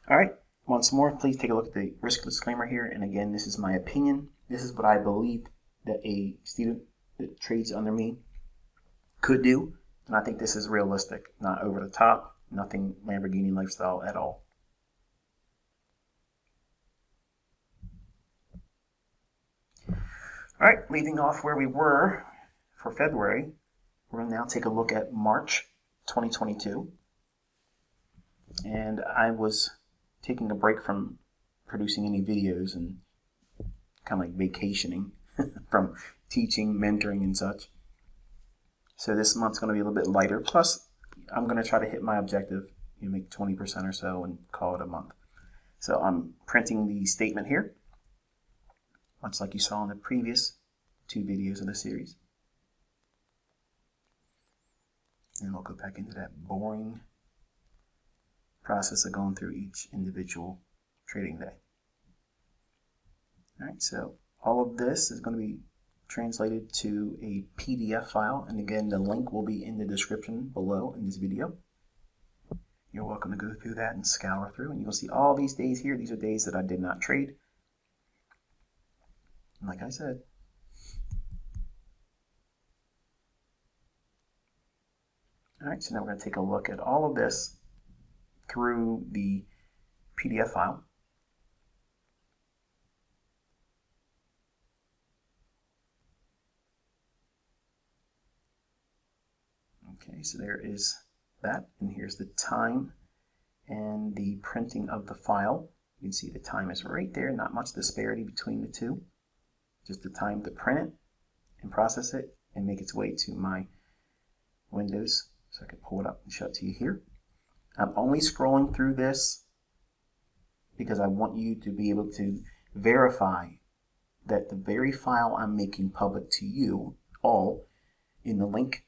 All right, once more, please take a look at the risk disclaimer here. And again, this is my opinion. This is what I believe that a student that trades under me could do. And I think this is realistic, not over the top, nothing Lamborghini lifestyle at all. All right, leaving off where we were for February, we're going to now take a look at March 2022. And I was taking a break from producing any videos and kind of like vacationing from teaching, mentoring, and such. So this month's going to be a little bit lighter. Plus, I'm going to try to hit my objective, make 20% or so and call it a month. So I'm printing the statement here, much like you saw in the previous 2 videos of the series. And we'll go back into that boring process of going through each individual trading day. All right, so all of this is going to be translated to a PDF file, and again, the link will be in the description below in this video. You're welcome to go through that and scour through, and you'll see all these days here. These are days that I did not trade. And like I said, all right, so now we're going to take a look at all of this through the PDF file. Okay, so there is that, and here's the time and the printing of the file. You can see the time is right there, not much disparity between the two. Just the time to print it and process it and make its way to my Windows, so I can pull it up and show it to you here. I'm only scrolling through this because I want you to be able to verify that the very file I'm making public to you all in the link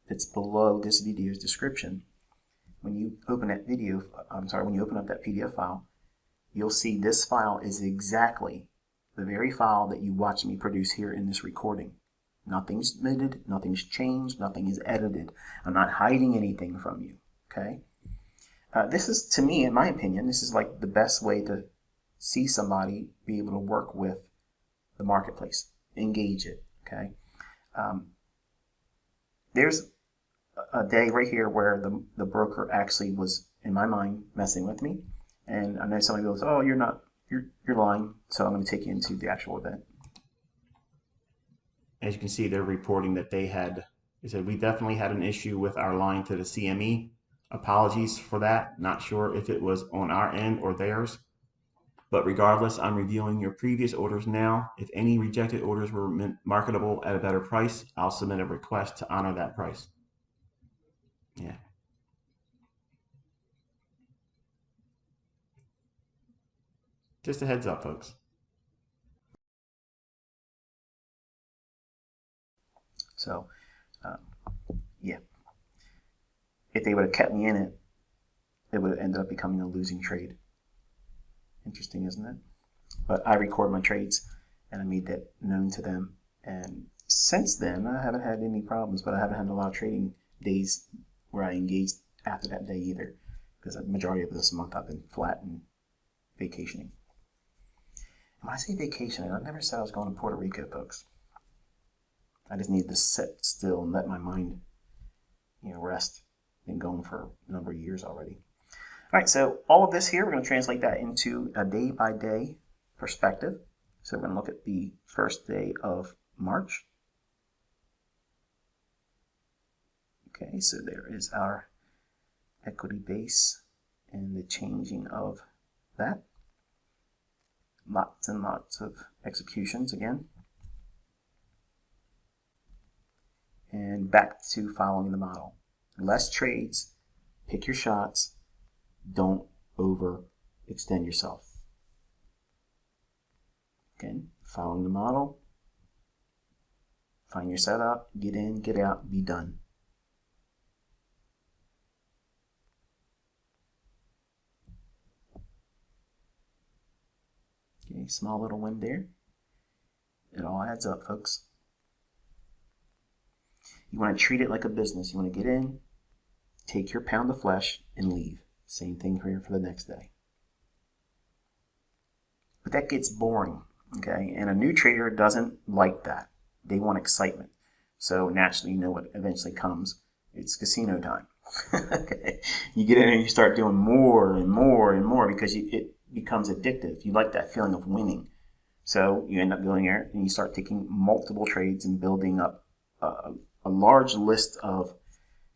that's below this video's description. When you open that when you open up that PDF file, you'll see this file is exactly the very file that you watch me produce here in this recording. Nothing's omitted, nothing's changed, nothing is edited. I'm not hiding anything from you, okay? This is, to me, in my opinion, this is like the best way to see somebody be able to work with the marketplace, engage it, okay? There's a day right here where the broker actually was, in my mind, messing with me. And I know somebody goes, oh, you're lying. So I'm going to take you into the actual event. As you can see, they're reporting that they said, we definitely had an issue with our line to the CME. Apologies for that. Not sure if it was on our end or theirs. But regardless, I'm reviewing your previous orders now. If any rejected orders were marketable at a better price, I'll submit a request to honor that price. Yeah. Just a heads up, folks. So, yeah. If they would have kept me in it, it would have ended up becoming a losing trade. Interesting, isn't it? But I record my trades, and I made that known to them. And since then, I haven't had any problems, but I haven't had a lot of trading days where I engaged after that day either, because the majority of this month I've been flat and vacationing. And when I say vacationing, I never said I was going to Puerto Rico, folks. I just needed to sit still and let my mind, rest. Been going for a number of years already. All right, so all of this here, we're going to translate that into a day-by-day perspective. So we're going to look at the first day of March. Okay, so there is our equity base and the changing of that. Lots and lots of executions again. And back to following the model. Less trades, pick your shots, don't overextend yourself. Again, following the model, find your setup, get in, get out, be done. Okay, small little win there. It all adds up, folks. You want to treat it like a business. You want to get in, take your pound of flesh, and leave. Same thing here for the next day. but that gets boring, okay? And a new trader doesn't like that. They want excitement. So naturally, you know what eventually comes. It's casino time. Okay. You get in and you start doing more and more and more because it becomes addictive. You like that feeling of winning. So you end up going there and you start taking multiple trades and building up a large list of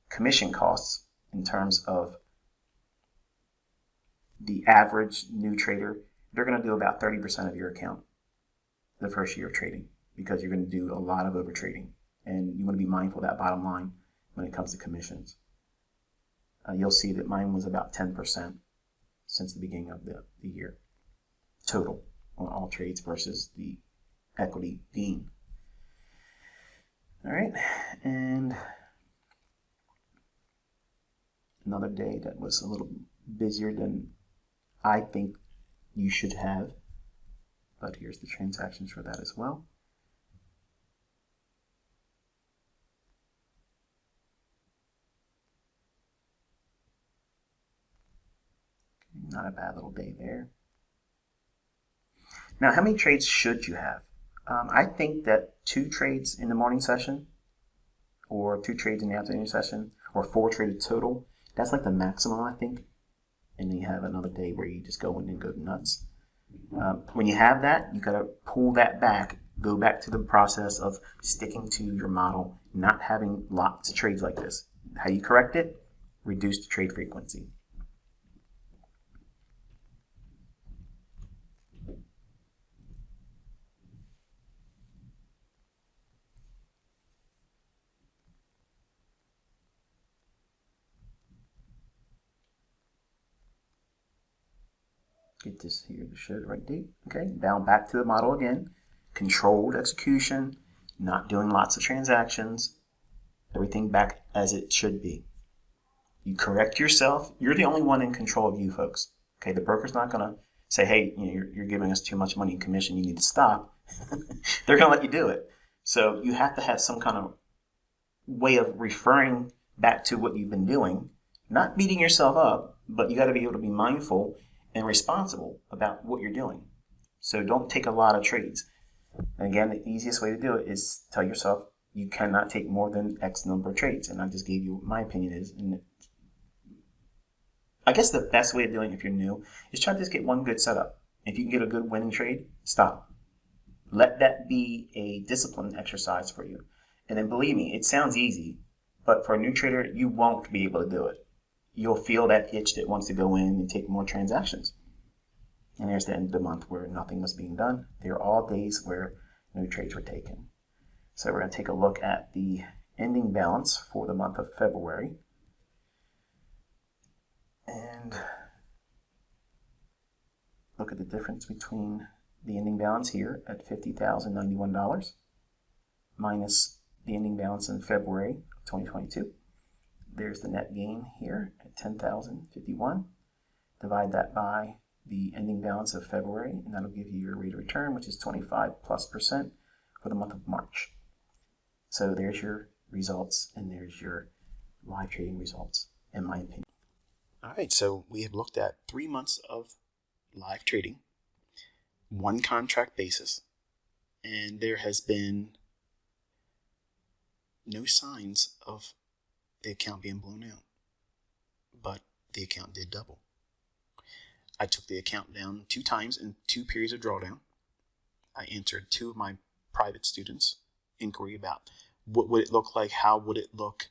commission costs in terms of the average new trader. They're going to do about 30% of your account the first year of trading because you're going to do a lot of over trading. And you want to be mindful of that bottom line when it comes to commissions. You'll see that mine was about 10% since the beginning of the year total on all trades versus the equity gain. All right, and another day that was a little busier than I think you should have, but here's the transactions for that as well. Not a bad little day there. Now, how many trades should you have? I think that 2 trades in the morning session or 2 trades in the afternoon session or 4 traded total, that's like the maximum, I think. And then you have another day where you just go in and go nuts. When you have that, you got to pull that back, go back to the process of sticking to your model, not having lots of trades like this. How you correct it? Reduce the trade frequency. Get this here to show the right date. Okay, down back to the model again. Controlled execution, not doing lots of transactions, everything back as it should be. You correct yourself. You're the only one in control of you folks. Okay, the broker's not going to say, hey, you're giving us too much money in commission, you need to stop. They're going to let you do it. So you have to have some kind of way of referring back to what you've been doing, not beating yourself up, but you got to be able to be mindful and responsible about what you're doing. So don't take a lot of trades. And again, the easiest way to do it is tell yourself you cannot take more than X number of trades. And I just gave you what my opinion is. And I guess the best way of doing it if you're new is try to just get one good setup. If you can get a good winning trade, stop. Let that be a discipline exercise for you. And then believe me, it sounds easy, but for a new trader, you won't be able to do it. You'll feel that itch that wants to go in and take more transactions. And there's the end of the month where nothing was being done. There are all days where no trades were taken. So we're going to take a look at the ending balance for the month of February. And look at the difference between the ending balance here at $50,091 minus the ending balance in February of 2022. There's the net gain here at $10,051. Divide that by the ending balance of February, and that'll give you your rate of return, which is 25+% for the month of March. So there's your results, and there's your live trading results, in my opinion. All right, so we have looked at 3 months of live trading, 1 contract basis, and there has been no signs of the account being blown out, but the account did double. I took the account down 2 times in 2 periods of drawdown. I answered 2 of my private students' inquiry about what would it look like, how would it look,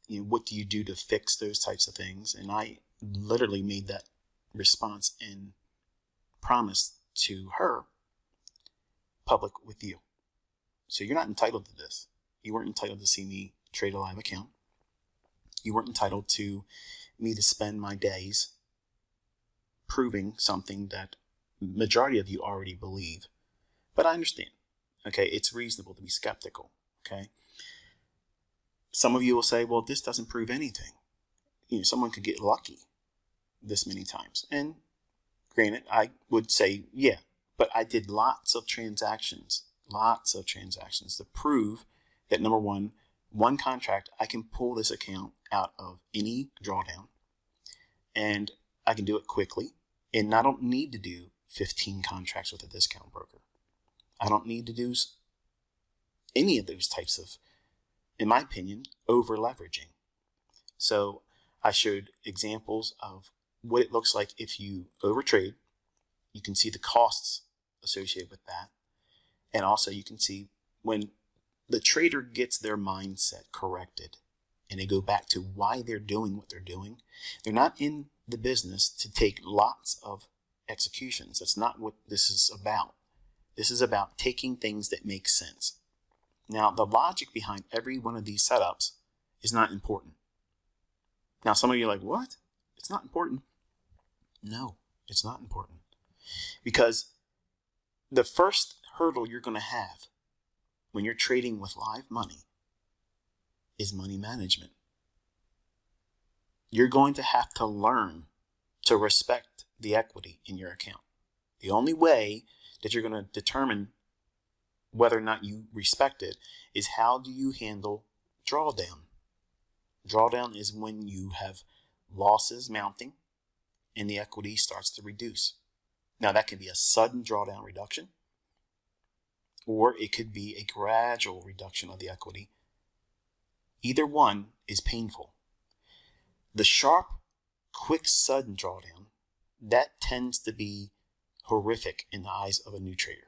what do you do to fix those types of things, and I literally made that response and promised to her public with you. So you're not entitled to this. You weren't entitled to see me trade a live account. You weren't entitled to me to spend my days proving something that majority of you already believe. But I understand. Okay, it's reasonable to be skeptical. Okay. Some of you will say, well, this doesn't prove anything. Someone could get lucky this many times. And granted, I would say, yeah, but I did lots of transactions to prove that, number one contract, I can pull this account out of any drawdown, and I can do it quickly, and I don't need to do 15 contracts with a discount broker. I don't need to do any of those types of, in my opinion, over leveraging. So I showed examples of what it looks like if you overtrade. You can see the costs associated with that. And also you can see when the trader gets their mindset corrected and they go back to why they're doing what they're doing. They're not in the business to take lots of executions. That's not what this is about. This is about taking things that make sense. Now, the logic behind every one of these setups is not important. Now, some of you are like, what? It's not important. No, it's not important. Because the first hurdle you're going to have when you're trading with live money is money management. You're going to have to learn to respect the equity in your account. The only way that you're going to determine whether or not you respect it is how do you handle drawdown. Drawdown is when you have losses mounting and the equity starts to reduce. Now that can be a sudden drawdown reduction, or it could be a gradual reduction of the equity. Either one is painful. The sharp, quick, sudden drawdown, that tends to be horrific in the eyes of a new trader.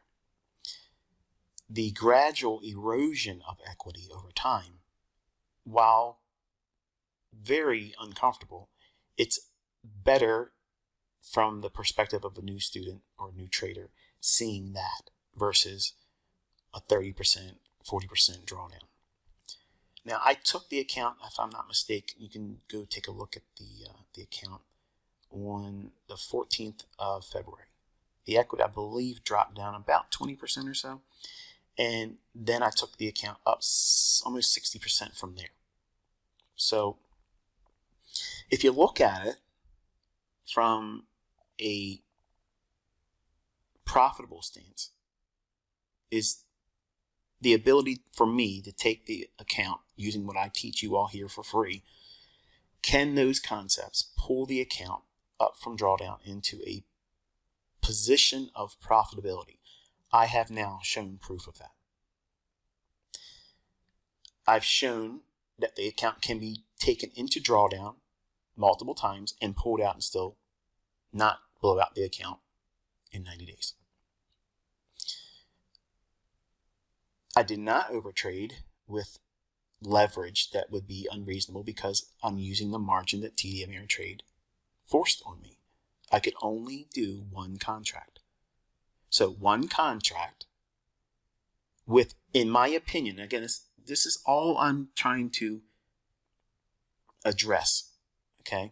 The gradual erosion of equity over time, while very uncomfortable, it's better from the perspective of a new student or new trader seeing that versus a 30%, 40% drawdown. Now, I took the account, if I'm not mistaken, you can go take a look at the account on the 14th of February. The equity, I believe, dropped down about 20% or so. And then I took the account up almost 60% from there. So if you look at it from a profitable stance, is the ability for me to take the account using what I teach you all here for free. Can those concepts pull the account up from drawdown into a position of profitability? I have now shown proof of that. I've shown that the account can be taken into drawdown multiple times and pulled out and still not blow out the account in 90 days. I did not overtrade with leverage that would be unreasonable because I'm using the margin that TD Ameritrade forced on me. I could only do one contract. So one contract with, in my opinion, again, this is all I'm trying to address, okay?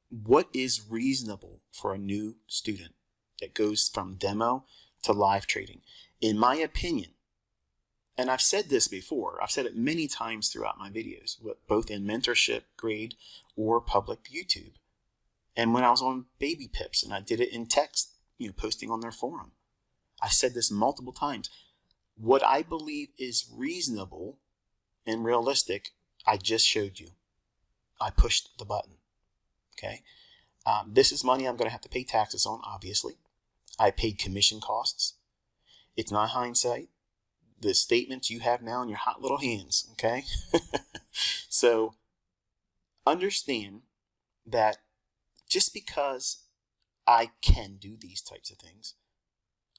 What is reasonable for a new student that goes from demo to live trading? In my opinion, and I've said this before, I've said it many times throughout my videos, both in mentorship grade or public YouTube. And when I was on Baby Pips and I did it in text, posting on their forum, I said this multiple times. What I believe is reasonable and realistic, I just showed you. I pushed the button, okay? This is money I'm going to have to pay taxes on, obviously. I paid commission costs. It's not hindsight. The statements you have now in your hot little hands, okay? So understand that just because I can do these types of things,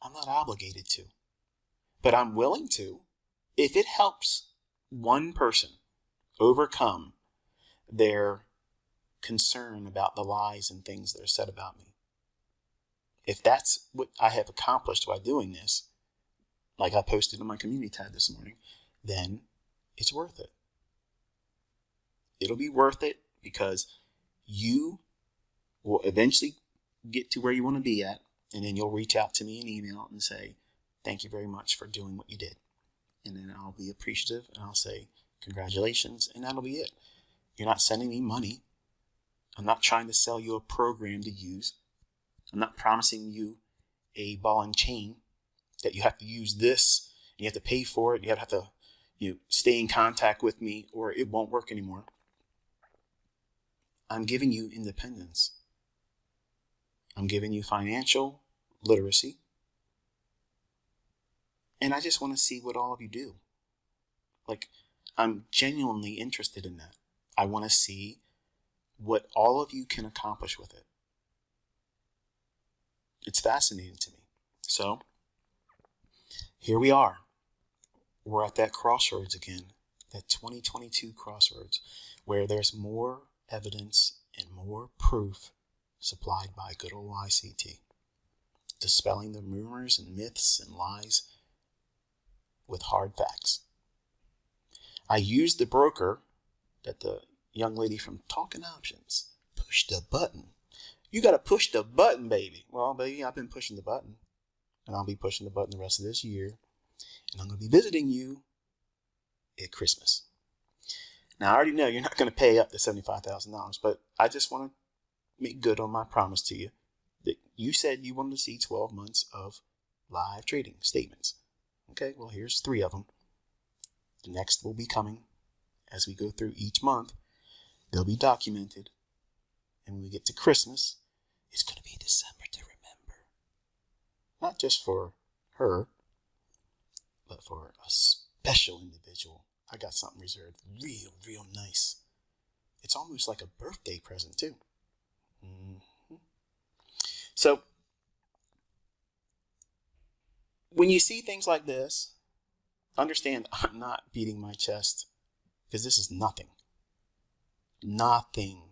I'm not obligated to. But I'm willing to if it helps one person overcome their concern about the lies and things that are said about me. If that's what I have accomplished by doing this, like I posted on my community tab this morning, then it's worth it. It'll be worth it because you will eventually get to where you want to be at, and then you'll reach out to me in email and say, thank you very much for doing what you did. And then I'll be appreciative and I'll say, congratulations, and that'll be it. You're not sending me money. I'm not trying to sell you a program to use. I'm not promising you a ball and chain that you have to use this, and you have to pay for it, you have to stay in contact with me, or it won't work anymore. I'm giving you independence. I'm giving you financial literacy. And I just want to see what all of you do. Like, I'm genuinely interested in that. I want to see what all of you can accomplish with it. It's fascinating to me. So, here we are. We're at that crossroads again, that 2022 crossroads, where there's more evidence and more proof supplied by good old ICT, dispelling the rumors and myths and lies with hard facts. I used the broker that the young lady from Talking Options pushed the button. You got to push the button, baby. Well, baby, I've been pushing the button, and I'll be pushing the button the rest of this year. And I'm going to be visiting you at Christmas. Now, I already know you're not going to pay up to $75,000, but I just want to make good on my promise to you that you said you wanted to see 12 months of live trading statements. Okay, well, here's 3 of them. The next will be coming as we go through each month. They'll be documented. And when we get to Christmas, it's going to be December to remember. Not just for her, but for a special individual. I got something reserved real nice. It's almost like a birthday present too. So, when you see things like this, understand I'm not beating my chest, because this is nothing. Nothing.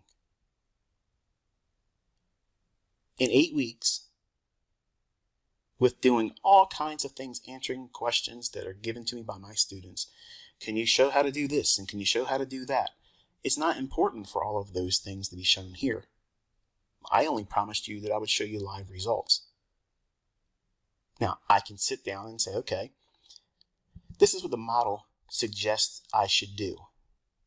In 8 weeks, with doing all kinds of things, answering questions that are given to me by my students, can you show how to do this and can you show how to do that? It's not important for all of those things to be shown here. I only promised you that I would show you live results. Now, I can sit down and say, okay, this is what the model suggests I should do.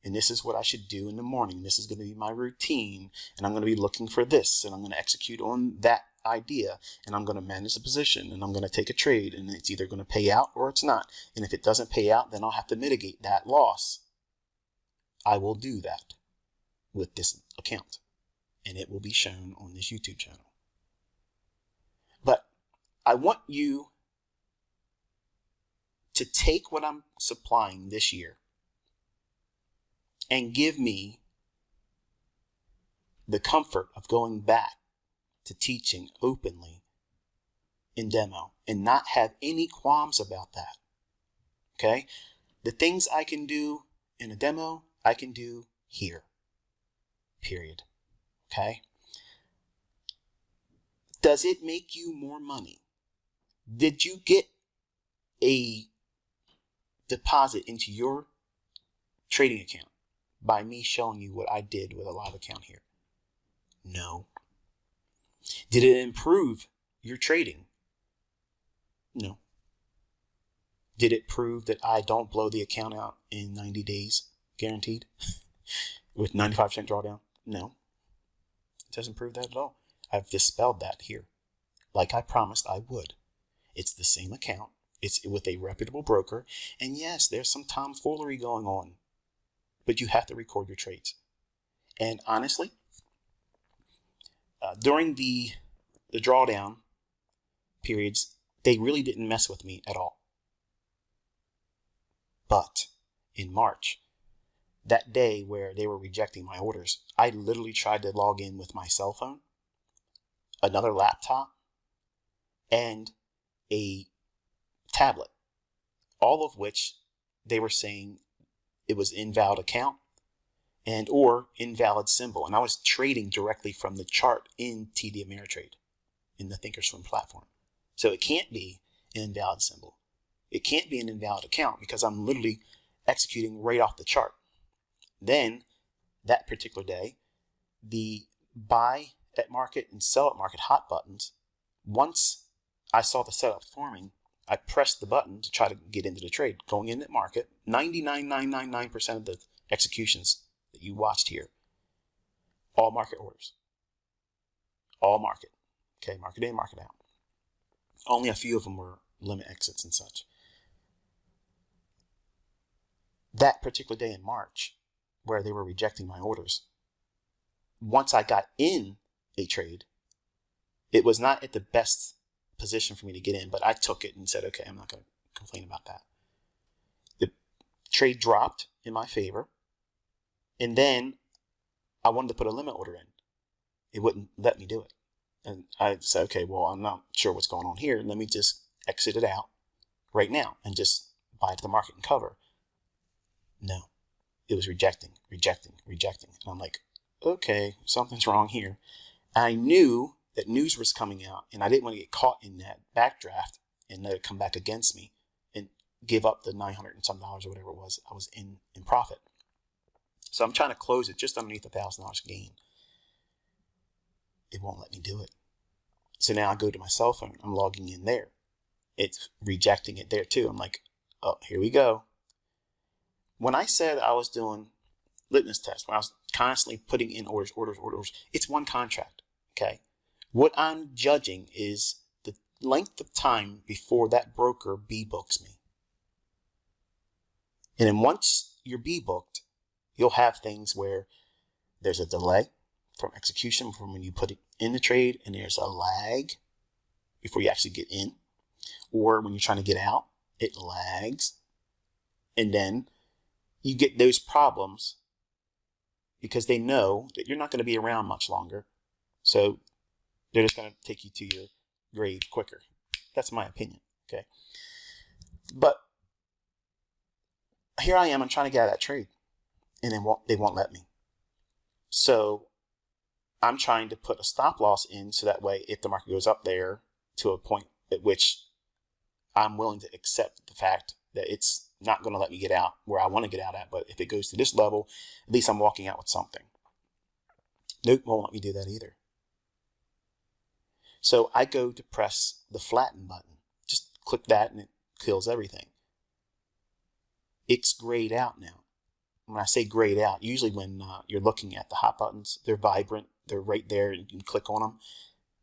And this is what I should do in the morning. This is going to be my routine. And I'm going to be looking for this. And I'm going to execute on that idea. And I'm going to manage the position. And I'm going to take a trade. And it's either going to pay out or it's not. And if it doesn't pay out, then I'll have to mitigate that loss. I will do that with this account. And it will be shown on this YouTube channel. But I want you to take what I'm supplying this year and give me the comfort of going back to teaching openly in demo and not have any qualms about that. Okay? The things I can do in a demo, I can do here. Period. Okay? Does it make you more money? Did you get a deposit into your trading account by me showing you what I did with a live account here? No. Did it improve your trading? No. Did it prove that I don't blow the account out in 90 days guaranteed with 95% drawdown? No. It doesn't prove that at all. I've dispelled that here like I promised I would. It's the same account. It's with a reputable broker. And yes, there's some tomfoolery going on, but you have to record your trades. And honestly, during the drawdown periods, they really didn't mess with me at all. But in March, that day where they were rejecting my orders, I literally tried to log in with my cell phone, another laptop, and a tablet, all of which they were saying it was invalid account and or invalid symbol. And I was trading directly from the chart in TD Ameritrade in the Thinkorswim platform. So it can't be an invalid symbol. It can't be an invalid account because I'm literally executing right off the chart. Then that particular day, the buy at market and sell at market hot buttons, once I saw the setup forming, I pressed the button to try to get into the trade. Going in at market, 99.999% of the executions that you watched here, all market orders. All market. Okay, market in, market out. Only a few of them were limit exits and such. That particular day in March, where they were rejecting my orders, once I got in a trade, It was not at the best position for me to get in, but I took it and said, okay, I'm not going to complain about that. The trade dropped in my favor, and then I wanted to put a limit order in. It wouldn't let me do it. And I said, okay, well, I'm not sure what's going on here. Let me just exit it out right now and just buy to the market and cover. No, it was rejecting. And I'm like, okay, something's wrong here. I knew that news was coming out, and I didn't want to get caught in that backdraft and let it come back against me and give up the $900 and some dollars or whatever it was I was in profit. So I'm trying to close it just underneath $1,000 gain. It won't let me do it. So now I go to my cell phone. I'm logging in there. It's rejecting it there too. I'm like, oh, here we go. When I said I was doing litmus tests, when I was constantly putting in orders, it's one contract, okay? What I'm judging is the length of time before that broker B-books me. And then once you're B-booked, you'll have things where there's a delay from execution from when you put it in the trade, and there's a lag before you actually get in. Or when you're trying to get out, it lags. And then you get those problems because they know that you're not going to be around much longer. So they're just going to take you to your grave quicker. That's my opinion, okay? But here I am, I'm trying to get out of that trade, and then they won't let me. So I'm trying to put a stop loss in so that way if the market goes up there to a point at which I'm willing to accept the fact that it's not going to let me get out where I want to get out at, but if it goes to this level, at least I'm walking out with something. Nope, won't let me do that either. So I go to press the flatten button. Just click that and it kills everything. It's grayed out now. When I say grayed out, usually when you're looking at the hot buttons, they're vibrant, they're right there, and you can click on them.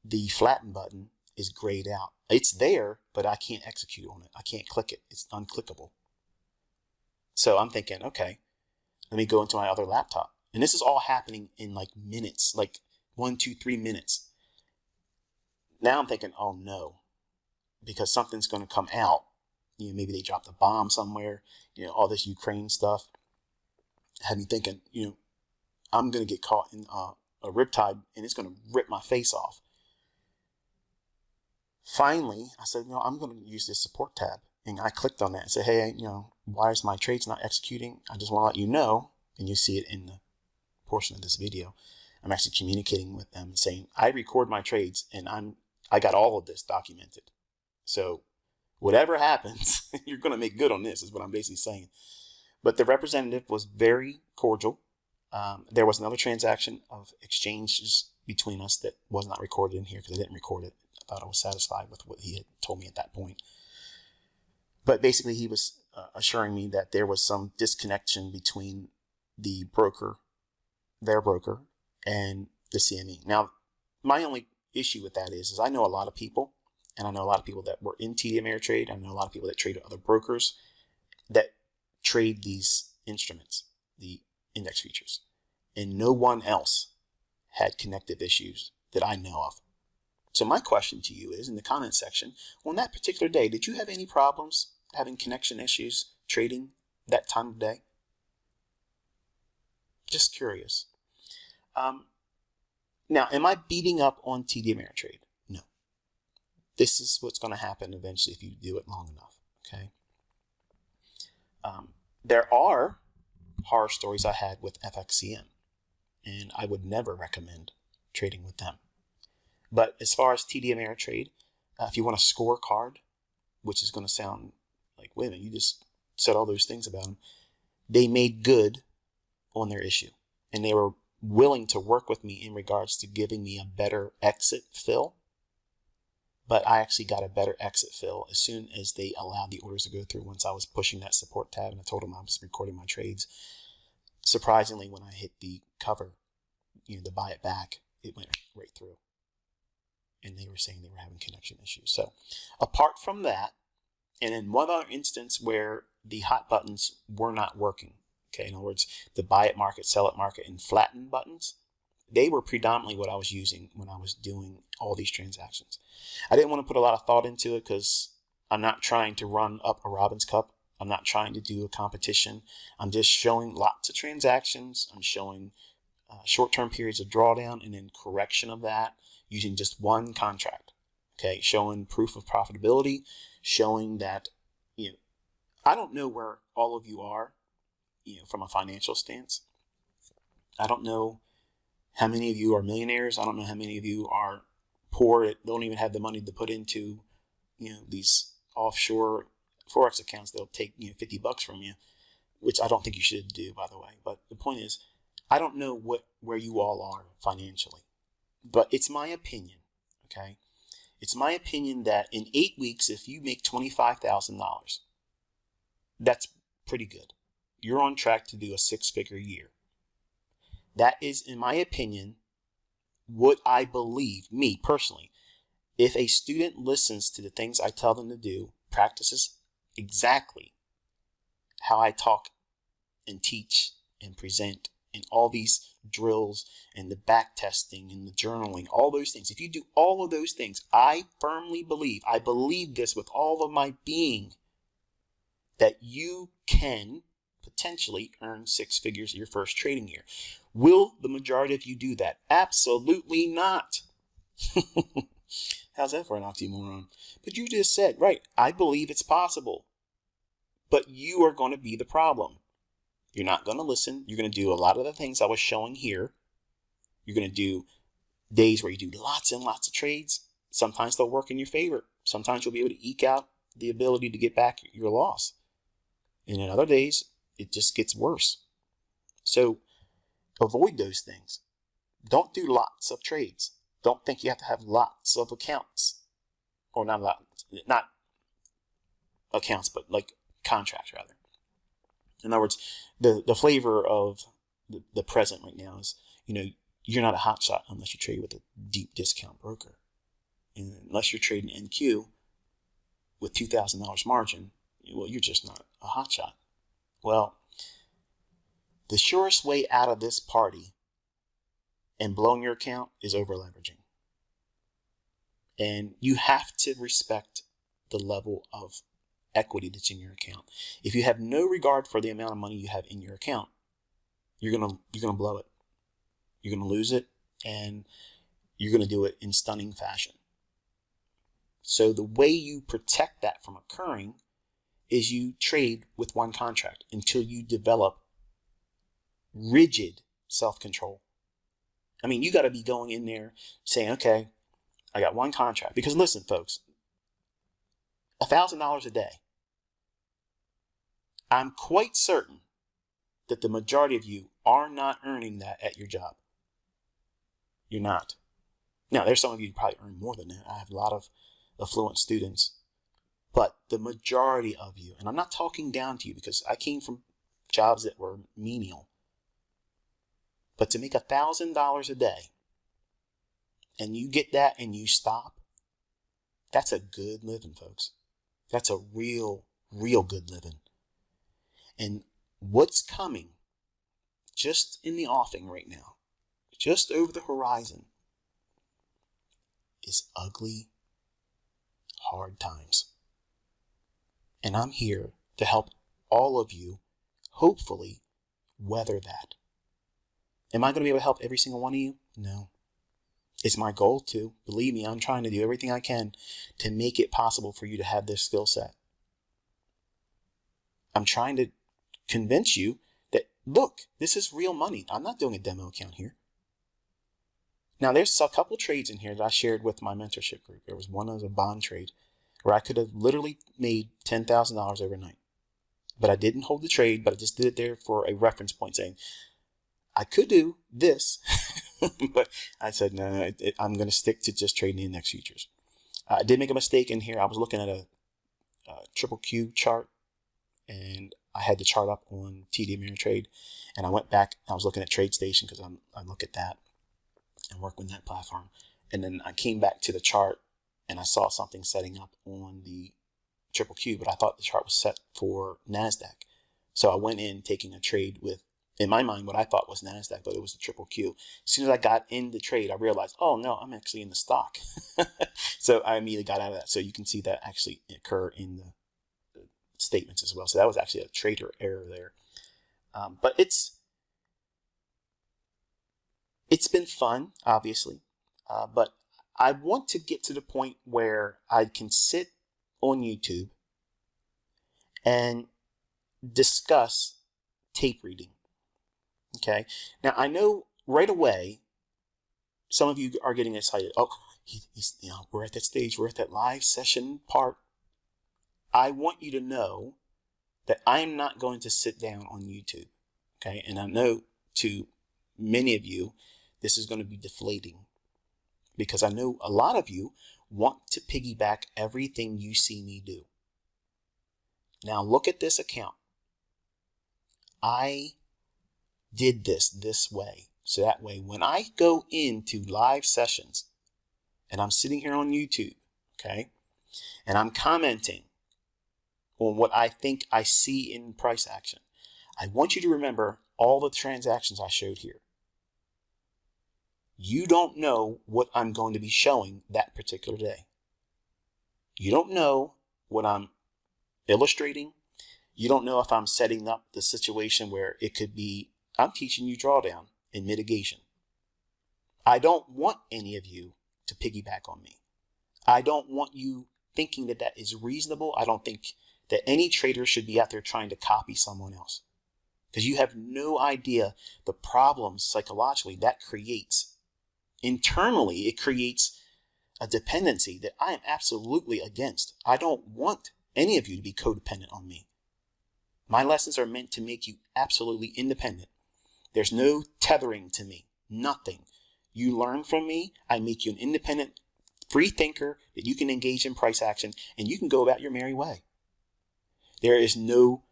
The flatten button is grayed out. It's there, but I can't execute on it. I can't click it. It's unclickable. So I'm thinking, okay, let me go into my other laptop. And this is all happening in like minutes, like 1, 2, 3 minutes. Now I'm thinking, oh no, because something's going to come out. Maybe they dropped a bomb somewhere, all this Ukraine stuff. Had me thinking, I'm going to get caught in a riptide and it's going to rip my face off. Finally, I said, I'm going to use this support tab. And I clicked on that and said, hey, why is my trades not executing? I just want to let you know, and you see it in the portion of this video. I'm actually communicating with them saying, I record my trades and I got all of this documented. So whatever happens, you're going to make good on this is what I'm basically saying. But the representative was very cordial. There was another transaction of exchanges between us that was not recorded in here because I didn't record it. I thought I was satisfied with what he had told me at that point. But basically he was assuring me that there was some disconnection between the broker, their broker, and the CME. Now, my only issue with that is I know a lot of people, and I know a lot of people that were in TD Ameritrade. I know a lot of people that trade with other brokers that trade these instruments, the index futures, and no one else had connective issues that I know of. So my question to you is, in the comment section, on that particular day, did you have any problems having connection issues trading that time of day? Just curious. Now, am I beating up on TD Ameritrade? No. This is what's going to happen eventually if you do it long enough, okay? There are horror stories I had with FXCM, and I would never recommend trading with them. But as far as TD Ameritrade, if you want a scorecard, which is going to sound like, wait a minute, you just said all those things about them, they made good on their issue. And they were willing to work with me in regards to giving me a better exit fill. But I actually got a better exit fill as soon as they allowed the orders to go through once I was pushing that support tab and I told them I was recording my trades. Surprisingly, when I hit the cover, to buy it back, it went right through. And they were saying they were having connection issues. So apart from that, and in one other instance where the hot buttons were not working, okay, in other words, the buy it market, sell it market, and flatten buttons, they were predominantly what I was using when I was doing all these transactions. I didn't want to put a lot of thought into it because I'm not trying to run up a Robin's Cup. I'm not trying to do a competition. I'm just showing lots of transactions. I'm showing short-term periods of drawdown and then correction of that using just one contract. Okay, showing proof of profitability, showing that, I don't know where all of you are, from a financial stance. I don't know how many of you are millionaires. I don't know how many of you are poor that don't even have the money to put into, these offshore Forex accounts that'll take, $50 from you, which I don't think you should do, by the way. But the point is, I don't know where you all are financially, but it's my opinion. Okay. It's my opinion that in 8 weeks, if you make $25,000, that's pretty good. You're on track to do a 6-figure year. That is, in my opinion, what I believe, me personally. If a student listens to the things I tell them to do, practices exactly how I talk and teach and present and all these drills and the back testing and the journaling, all those things. If you do all of those things, I firmly believe, I believe this with all of my being, that you can potentially earn 6 figures your first trading year. Will the majority of you do that? Absolutely not. How's that for an oxymoron? But you just said, right, I believe it's possible. But you are going to be the problem. You're not going to listen. You're going to do a lot of the things I was showing here. You're going to do days where you do lots and lots of trades. Sometimes they'll work in your favor. Sometimes you'll be able to eke out the ability to get back your loss. And in other days, it just gets worse. So avoid those things. Don't do lots of trades. Don't think you have to have lots of accounts. Or not accounts, but like contracts rather. In other words, the flavor of the present right now is, you're not a hotshot unless you trade with a deep discount broker. And unless you're trading NQ with $2,000 margin, well, you're just not a hotshot. Well, the surest way out of this party and blowing your account is over-leveraging. And you have to respect the level of equity that's in your account. If you have no regard for the amount of money you have in your account, you're gonna blow it. You're gonna lose it, and you're gonna do it in stunning fashion. So the way you protect that from occurring is you trade with one contract until you develop rigid self-control. I mean, you got to be going in there saying, okay, I got one contract. Because listen, folks, $1,000 a day. I'm quite certain that the majority of you are not earning that at your job. You're not. Now, there's some of you who probably earn more than that. I have a lot of affluent students. But the majority of you, and I'm not talking down to you because I came from jobs that were menial. But to make $1,000 a day and you get that and you stop, that's a good living, folks. That's a real good living. And what's coming just in the offing right now, just over the horizon, is ugly, hard times. And I'm here to help all of you, hopefully, weather that. Am I going to be able to help every single one of you? No. It's my goal to. Believe me, I'm trying to do everything I can to make it possible for you to have this skill set. I'm trying to convince you that, look, this is real money. I'm not doing a demo account here. Now, there's a couple trades in here that I shared with my mentorship group. There was one as a bond trade where I could have literally made $10,000 overnight. But I didn't hold the trade, but I just did it there for a reference point saying, I could do this, but I said, no, I'm going to stick to just trading the index futures. I did make a mistake in here. I was looking at a triple Q chart, and I had the chart up on TD Ameritrade, and I went back. I was looking at TradeStation because I look at that and work with that platform. And then I came back to the chart, and I saw something setting up on the triple Q, but I thought the chart was set for NASDAQ. So I went in taking a trade with in my mind, what I thought was NASDAQ, but it was the triple Q. As soon as I got in the trade, I realized, oh no, I'm actually in the stock. So I immediately got out of that. So you can see that actually occur in the statements as well. So that was actually a trader error there. But it's been fun, obviously. But I want to get to the point where I can sit on YouTube and discuss tape reading. Okay. Now I know right away, some of you are getting excited. Oh, he's, we're at that stage. We're at that live session part. I want you to know that I'm not going to sit down on YouTube. Okay. And I know to many of you, this is going to be deflating because I know a lot of you want to piggyback everything you see me do. Now look at this account. I did this way. So that way, when I go into live sessions and I'm sitting here on YouTube, okay, and I'm commenting on what I think I see in price action, I want you to remember all the transactions I showed here. You don't know what I'm going to be showing that particular day. You don't know what I'm illustrating. You don't know if I'm setting up the situation where it could be, I'm teaching you drawdown and mitigation. I don't want any of you to piggyback on me. I don't want you thinking that that is reasonable. I don't think that any trader should be out there trying to copy someone else, because you have no idea the problems psychologically that creates. Internally, it creates a dependency that I am absolutely against. I don't want any of you to be codependent on me. My lessons are meant to make you absolutely independent. There's no tethering to me, nothing. You learn from me, I make you an independent, free thinker that you can engage in price action, and you can go about your merry way. There is no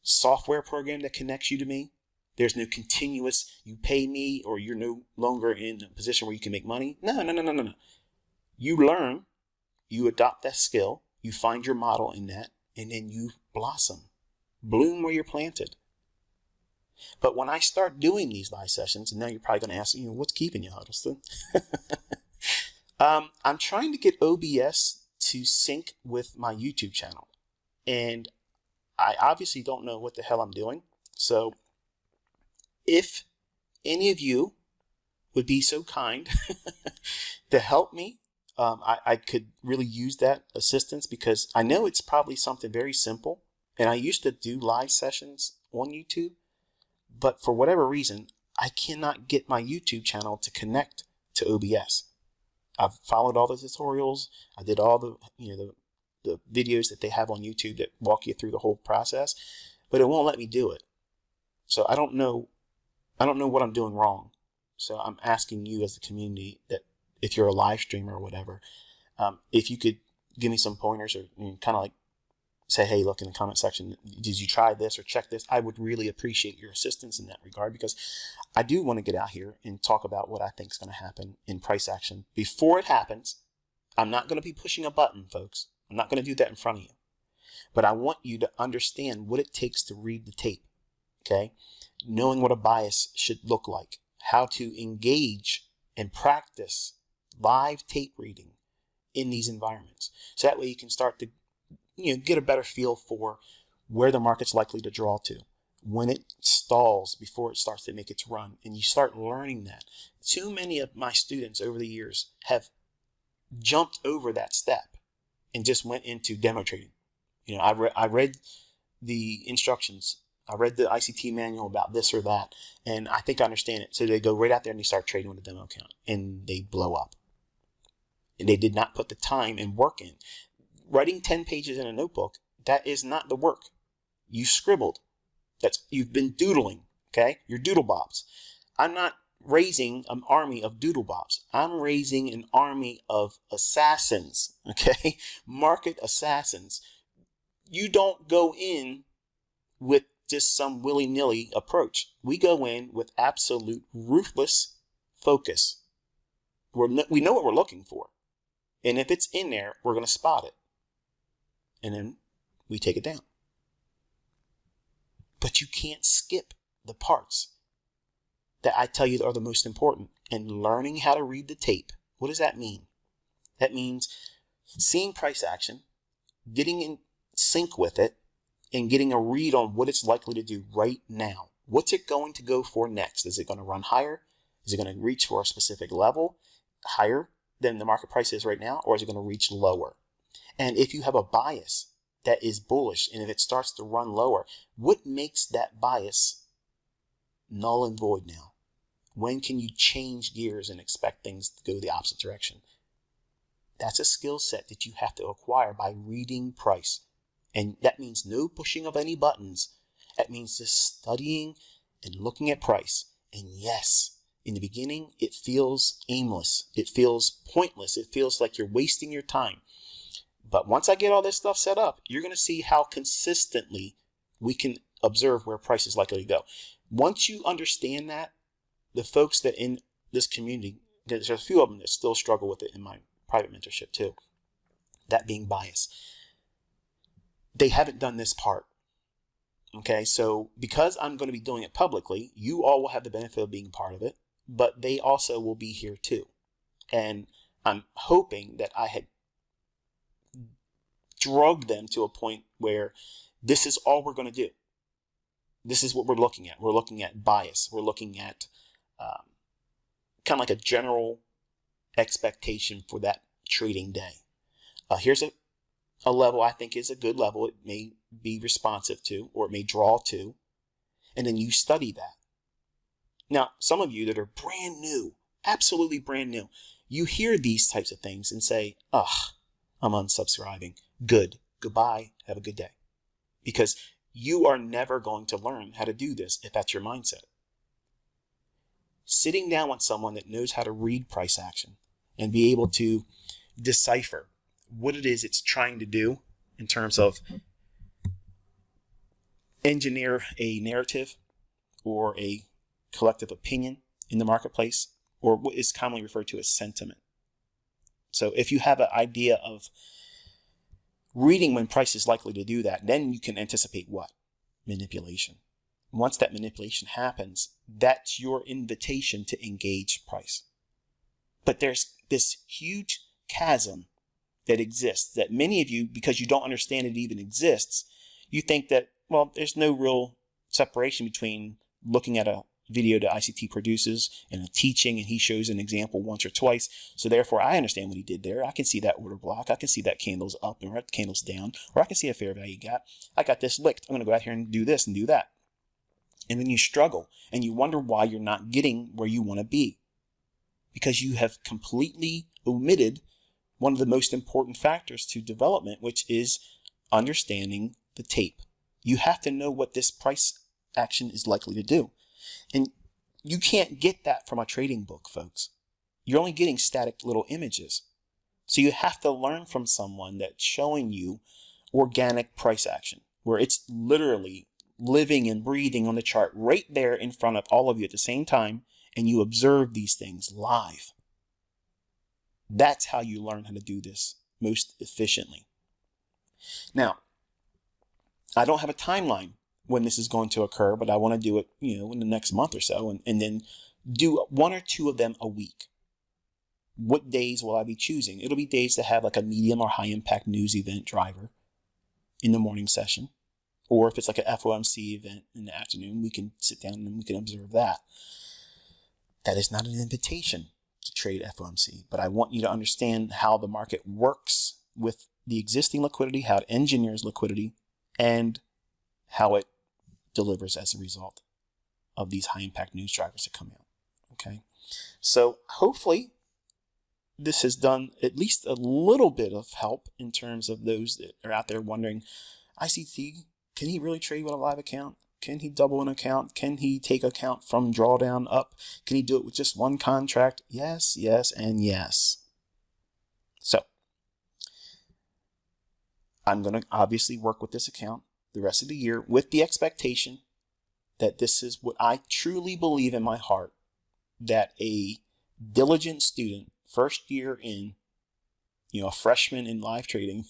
software program that connects you to me. There's no continuous, you pay me or you're no longer in a position where you can make money. No. You learn, you adopt that skill, you find your model in that, and then you blossom. Bloom where you're planted. But when I start doing these live sessions, and now you're probably going to ask, what's keeping you, Huddleston? I'm trying to get OBS to sync with my YouTube channel. And I obviously don't know what the hell I'm doing. So if any of you would be so kind to help me, I could really use that assistance, because I know it's probably something very simple. And I used to do live sessions on YouTube, but for whatever reason, I cannot get my YouTube channel to connect to OBS. I've followed all the tutorials. I did all the videos that they have on YouTube that walk you through the whole process, but it won't let me do it. So I don't know what I'm doing wrong. So I'm asking you as a community that if you're a live streamer or whatever, if you could give me some pointers, or kind of like say, hey, look in the comment section, did you try this or check this? I would really appreciate your assistance in that regard, because I do want to get out here and talk about what I think is going to happen in price action before it happens. I'm not going to be pushing a button, folks. I'm not going to do that in front of you. But I want you to understand what it takes to read the tape, okay? Knowing what a bias should look like, how to engage and practice live tape reading in these environments. So that way you can start to get a better feel for where the market's likely to draw to, when it stalls before it starts to make its run, and you start learning that. Too many of my students over the years have jumped over that step and just went into demo trading. I read the instructions, I read the ICT manual about this or that, and I think I understand it. So they go right out there and they start trading with a demo account, and they blow up. And they did not put the time and work in. Writing 10 pages in a notebook, that is not the work. You scribbled. You've been doodling, okay? You're doodlebobs. I'm not raising an army of doodlebobs. I'm raising an army of assassins, okay? Market assassins. You don't go in with just some willy-nilly approach. We go in with absolute ruthless focus. We know what we're looking for. And if it's in there, we're going to spot it. And then we take it down. But you can't skip the parts that I tell you are the most important. And learning how to read the tape. What does that mean? That means seeing price action, getting in sync with it, and getting a read on what it's likely to do right now. What's it going to go for next? Is it going to run higher? Is it going to reach for a specific level higher than the market price is right now? Or is it going to reach lower? And if you have a bias that is bullish, and if it starts to run lower, what makes that bias null and void now? When can you change gears and expect things to go the opposite direction? That's a skill set that you have to acquire by reading price. And that means no pushing of any buttons. That means just studying and looking at price. And yes, in the beginning, it feels aimless. It feels pointless. It feels like you're wasting your time. But once I get all this stuff set up, you're going to see how consistently we can observe where price is likely to go. Once you understand that, the folks that in this community, there's a few of them that still struggle with it in my private mentorship too, that being bias. They haven't done this part. Okay, so because I'm going to be doing it publicly, you all will have the benefit of being part of it, but they also will be here too. And I'm hoping that I had drugged them to a point where this is all we're going to do. This is what we're looking at. We're looking at bias. We're looking at kind of like a general expectation for that trading day. Here's a level I think is a good level. It may be responsive to, or it may draw to, and then you study that. Now, some of you that are brand new, absolutely brand new, you hear these types of things and say, ugh, I'm unsubscribing. Good. Goodbye. Have a good day. Because you are never going to learn how to do this if that's your mindset. Sitting down with someone that knows how to read price action and be able to decipher what it is it's trying to do in terms of engineer a narrative or a collective opinion in the marketplace, or what is commonly referred to as sentiment. So if you have an idea of reading when price is likely to do that, then you can anticipate what? Manipulation. Once that manipulation happens, that's your invitation to engage price. But there's this huge chasm that exists that many of you, because you don't understand it even exists, you think that, well, there's no real separation between looking at a video that ICT produces and a teaching, and he shows an example once or twice. So therefore, I understand what he did there. I can see that order block. I can see that candle's up and that candle's down, or I can see a fair value gap. I got this licked. I'm going to go out here and do this and do that. And then you struggle and you wonder why you're not getting where you want to be, because you have completely omitted one of the most important factors to development, which is understanding the tape. You have to know what this price action is likely to do. And you can't get that from a trading book, folks. You're only getting static little images. So you have to learn from someone that's showing you organic price action, where it's literally living and breathing on the chart right there in front of all of you at the same time, and you observe these things live. That's how you learn how to do this most efficiently. Now, I don't have a timeline when this is going to occur, but I want to do it, in the next month or so, and then do one or two of them a week. What days will I be choosing? It'll be days that have like a medium or high impact news event driver in the morning session. Or if it's like an FOMC event in the afternoon, we can sit down and we can observe that. That is not an invitation to trade FOMC, but I want you to understand how the market works with the existing liquidity, how it engineers liquidity, and how it delivers as a result of these high impact news drivers that come out. Okay. So hopefully this has done at least a little bit of help in terms of those that are out there wondering, ICT, can he really trade with a live account? Can he double an account? Can he take account from drawdown up? Can he do it with just one contract? Yes, yes, and yes. So I'm going to obviously work with this account the rest of the year with the expectation that this is what I truly believe in my heart, that a diligent student, first year in, a freshman in live trading,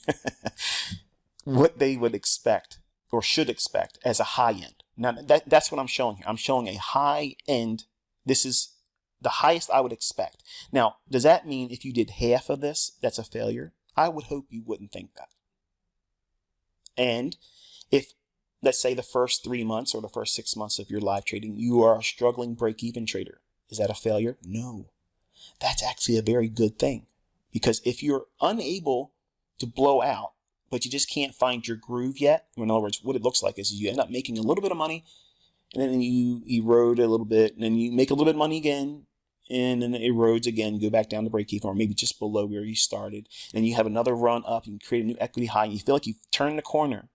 what they would expect or should expect as a high end. Now that's what I'm showing here. I'm showing a high end This is the highest I would expect. Now, does that mean if you did half of this, that's a failure? I would hope you wouldn't think that. And if, let's say, the first 3 months or the first 6 months of your live trading, you are a struggling break-even trader, is that a failure? No. That's actually a very good thing. Because if you're unable to blow out, but you just can't find your groove yet, in other words, what it looks like is you end up making a little bit of money, and then you erode a little bit, and then you make a little bit of money again, and then it erodes again, you go back down to break even, or maybe just below where you started, and you have another run up, and you create a new equity high, and you feel like you've turned the corner,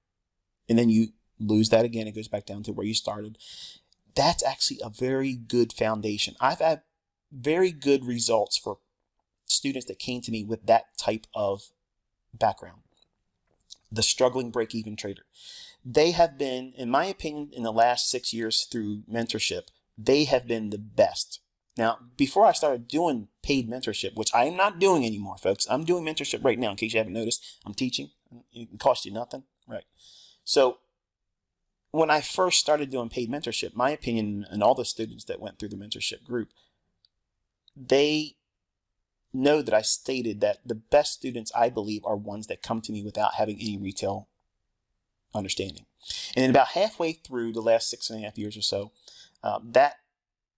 and then you lose that again, it goes back down to where you started. That's actually a very good foundation. I've had very good results for students that came to me with that type of background. The struggling break-even trader. They have been, in my opinion, in the last 6 years through mentorship, they have been the best. Now, before I started doing paid mentorship, which I am not doing anymore, folks, I'm doing mentorship right now, in case you haven't noticed. I'm teaching. It can cost you nothing, right? So when I first started doing paid mentorship, my opinion, and all the students that went through the mentorship group, they know that I stated that the best students, I believe, are ones that come to me without having any retail understanding. And then about halfway through the last 6.5 years or so, that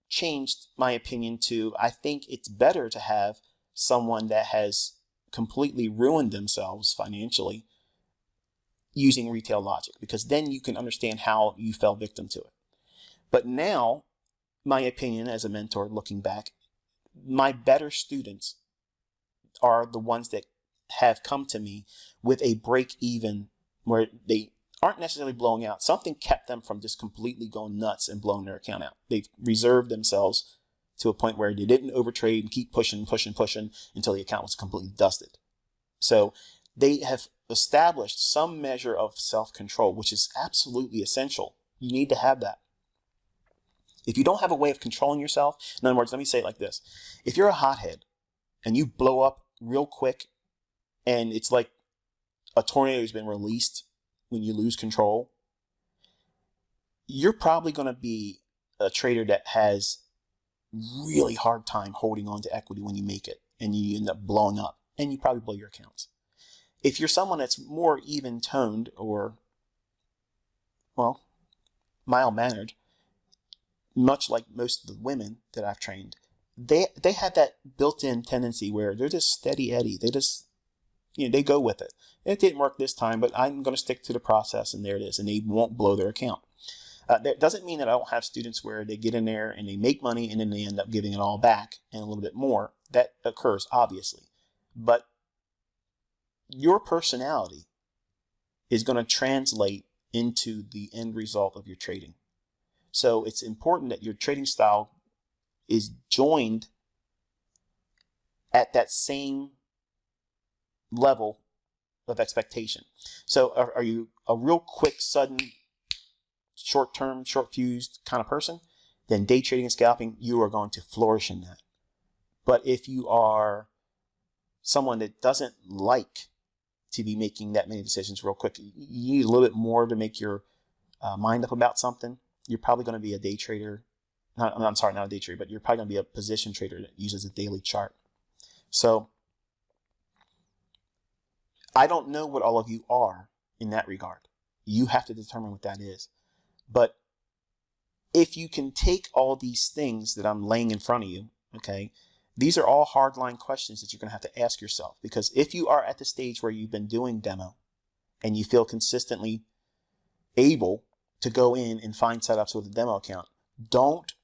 changed my opinion to, I think it's better to have someone that has completely ruined themselves financially using retail logic, because then you can understand how you fell victim to it. But now, my opinion as a mentor looking back, my better students are the ones that have come to me with a break even where they aren't necessarily blowing out. Something kept them from just completely going nuts and blowing their account out. They've reserved themselves to a point where they didn't overtrade and keep pushing until the account was completely dusted. So they have established some measure of self-control, which is absolutely essential. You need to have that. If you don't have a way of controlling yourself, in other words, let me say it like this. If you're a hothead and you blow up real quick and it's like a tornado has been released when you lose control, you're probably going to be a trader that has really hard time holding on to equity when you make it and you end up blowing up, and you probably blow your accounts. If you're someone that's more even-toned or, well, mild-mannered, much like most of the women that I've trained, they have that built-in tendency where they're just steady Eddie. They just, they go with it. It didn't work this time, but I'm going to stick to the process, and there it is, and they won't blow their account. That doesn't mean that I don't have students where they get in there and they make money and then they end up giving it all back and a little bit more. That occurs, obviously. But your personality is going to translate into the end result of your trading. So it's important that your trading style is joined at that same level of expectation. So are you a real quick, sudden, short-term, short-fused kind of person? Then day trading and scalping, you are going to flourish in that. But if you are someone that doesn't like to be making that many decisions real quick, you need a little bit more to make your mind up about something, you're probably going to be a day trader. Not a day trader, but you're probably going to be a position trader that uses a daily chart. So I don't know what all of you are in that regard. You have to determine what that is. But if you can take all these things that I'm laying in front of you, okay, these are all hardline questions that you're going to have to ask yourself. Because if you are at the stage where you've been doing demo and you feel consistently able to go in and find setups with a demo account, don't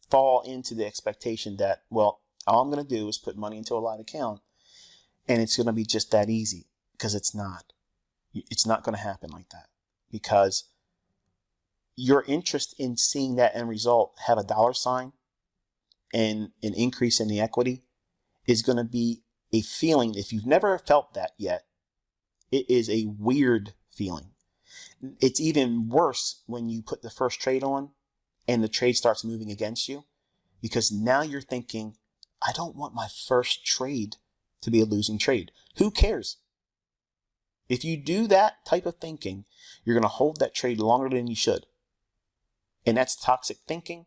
fall into the expectation that, well, all I'm going to do is put money into a live account and it's going to be just that easy, because it's not. It's not going to happen like that, because your interest in seeing that end result have a dollar sign and an increase in the equity is going to be a feeling. If you've never felt that yet, it is a weird feeling. It's even worse when you put the first trade on and the trade starts moving against you, because now you're thinking, I don't want my first trade to be a losing trade. Who cares? If you do that type of thinking, you're going to hold that trade longer than you should. And that's toxic thinking.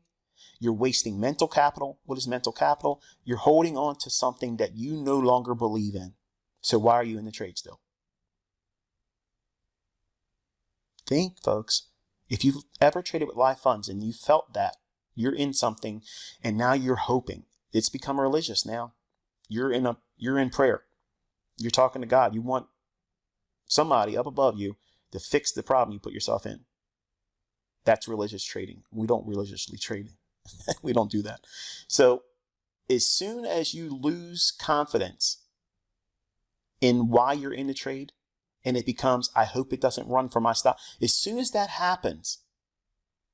You're wasting mental capital. What is mental capital? You're holding on to something that you no longer believe in. So why are you in the trade still? Think, folks. If you've ever traded with live funds and you felt that you're in something and now you're hoping, it's become religious now. You're in prayer. You're talking to God. You want somebody up above you to fix the problem you put yourself in. That's religious trading. We don't religiously trade. We don't do that. So as soon as you lose confidence in why you're in the trade, and it becomes, I hope it doesn't run for my stop. As soon as that happens,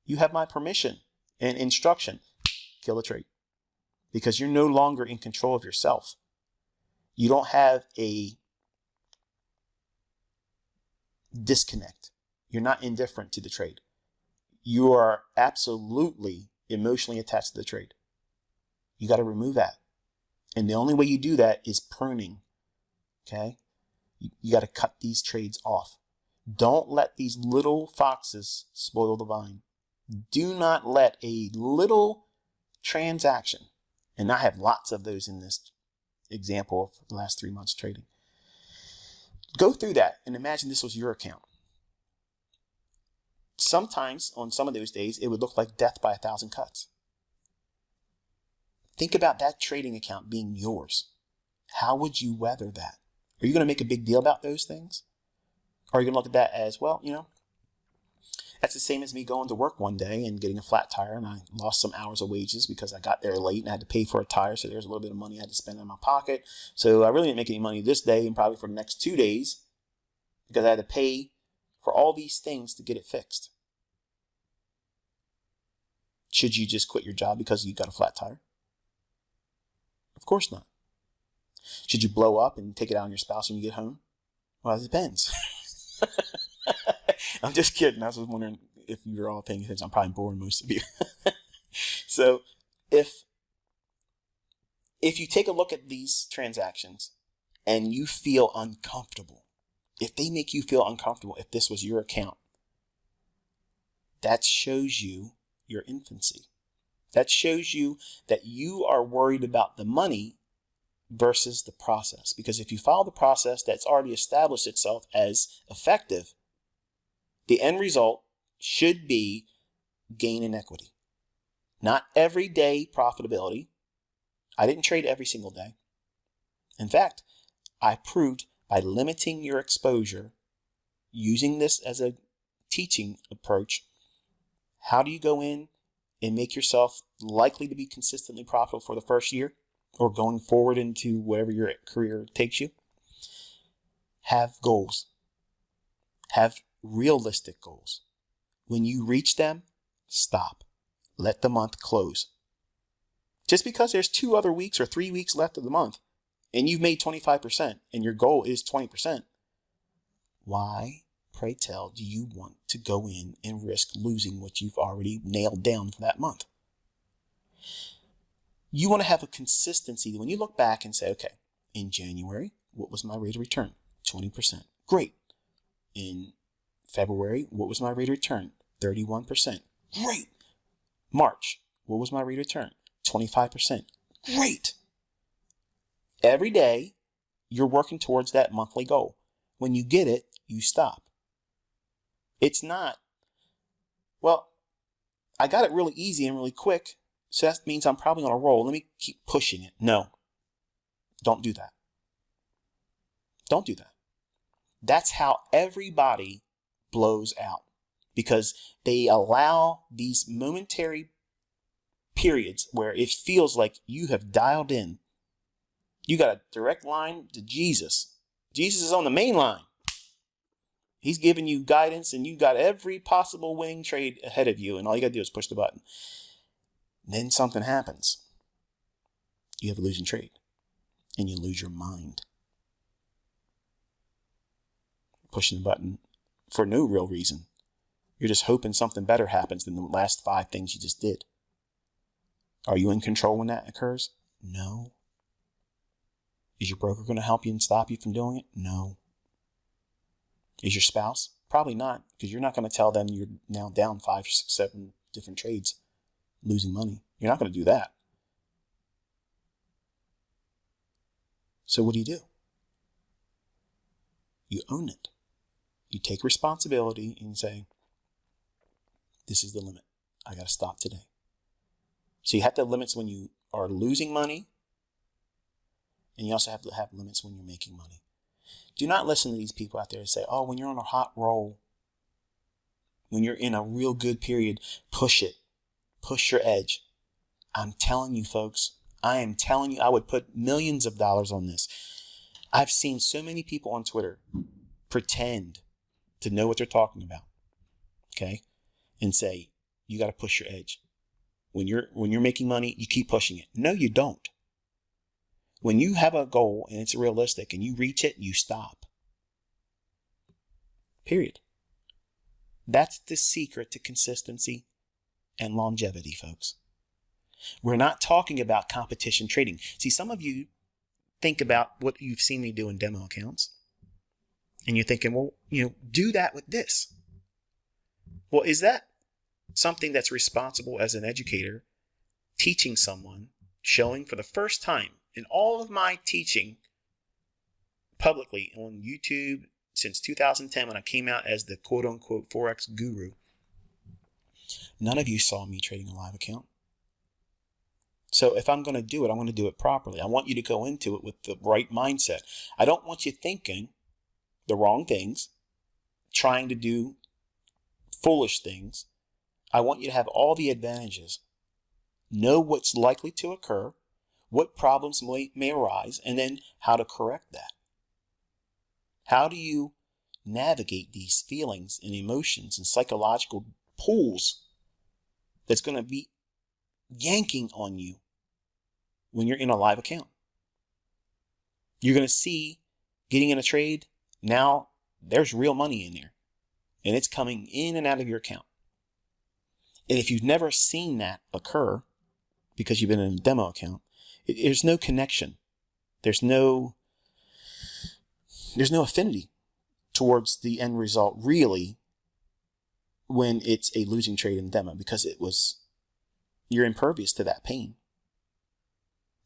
you have my permission and instruction. Kill the trade. Because you're no longer in control of yourself. You don't have a disconnect. You're not indifferent to the trade. You are absolutely emotionally attached to the trade. You got to remove that. And the only way you do that is pruning. Okay? You got to cut these trades off. Don't let these little foxes spoil the vine. Do not let a little transaction, and I have lots of those in this example of the last 3 months trading. Go through that and imagine this was your account. Sometimes on some of those days, it would look like death by 1,000 cuts. Think about that trading account being yours. How would you weather that? Are you going to make a big deal about those things? Or are you going to look at that as, well, that's the same as me going to work one day and getting a flat tire, and I lost some hours of wages because I got there late and I had to pay for a tire. So there's a little bit of money I had to spend in my pocket. So I really didn't make any money this day and probably for the next 2 days because I had to pay for all these things to get it fixed. Should you just quit your job because you got a flat tire? Of course not. Should you blow up and take it out on your spouse when you get home? Well, it depends. I'm just kidding. I was wondering if you were all paying attention. I'm probably boring most of you. So if you take a look at these transactions and you feel uncomfortable, if they make you feel uncomfortable, if this was your account, that shows you your infancy. That shows you that you are worried about the money versus the process. Because if you follow the process that's already established itself as effective, the end result should be gain in equity. Not everyday profitability. I didn't trade every single day. In fact, I proved by limiting your exposure, using this as a teaching approach, how do you go in and make yourself likely to be consistently profitable for the first year or going forward into whatever your career takes you? Have goals. Have realistic goals. When you reach them, stop. Let the month close. Just because there's 2 other weeks or 3 weeks left of the month and you've made 25% and your goal is 20%, why, pray tell, do you want to go in and risk losing what you've already nailed down for that month? You want to have a consistency. When you look back and say, okay, in January, what was my rate of return? 20%. Great. In February, what was my rate of return? 31%. Great. March, what was my rate of return? 25%. Great. Every day, you're working towards that monthly goal. When you get it, you stop. It's not, well, I got it really easy and really quick, so that means I'm probably on a roll. Let me keep pushing it. No, don't do that. Don't do that. That's how everybody blows out, because they allow these momentary periods where it feels like you have dialed in. You got a direct line to Jesus. Jesus is on the main line. He's giving you guidance and you got every possible winning trade ahead of you, and all you got to do is push the button. Then something happens. You have a losing trade and you lose your mind. Pushing the button for no real reason. You're just hoping something better happens than the last 5 things you just did. Are you in control when that occurs? No. Is your broker going to help you and stop you from doing it? No. Is your spouse? Probably not, because you're not going to tell them you're now down 5, 6, 7 different trades, losing money. You're not going to do that. So what do? You own it. You take responsibility and say, this is the limit. I got to stop today. So you have to have limits when you are losing money, and you also have to have limits when you're making money. Do not listen to these people out there that say, oh, when you're on a hot roll, when you're in a real good period, push it. Push your edge. I'm telling you, folks, I would put millions of dollars on this. I've seen so many people on Twitter pretend to know what they're talking about, okay? And say, you got to push your edge. When you're making money, you keep pushing it. No, you don't. When you have a goal and it's realistic and you reach it, you stop. Period. That's the secret to consistency and longevity, folks. We're not talking about competition trading. See, some of you think about what you've seen me do in demo accounts, and you're thinking, well, do that with this. Well, is that something that's responsible as an educator, teaching someone, showing for the first time in all of my teaching publicly on YouTube since 2010 when I came out as the quote-unquote Forex guru? None of you saw me trading a live account. So if I'm going to do it, I'm going to do it properly. I want you to go into it with the right mindset. I don't want you thinking the wrong things, trying to do foolish things. I want you to have all the advantages. Know what's likely to occur, what problems may arise, and then how to correct that. How do you navigate these feelings and emotions and psychological pulls that's going to be yanking on you when you're in a live account? You're going to see getting in a trade, now there's real money in there, and it's coming in and out of your account. And if you've never seen that occur because you've been in a demo account, there's no connection. There's no affinity towards the end result really when it's a losing trade in demo, because you're impervious to that pain.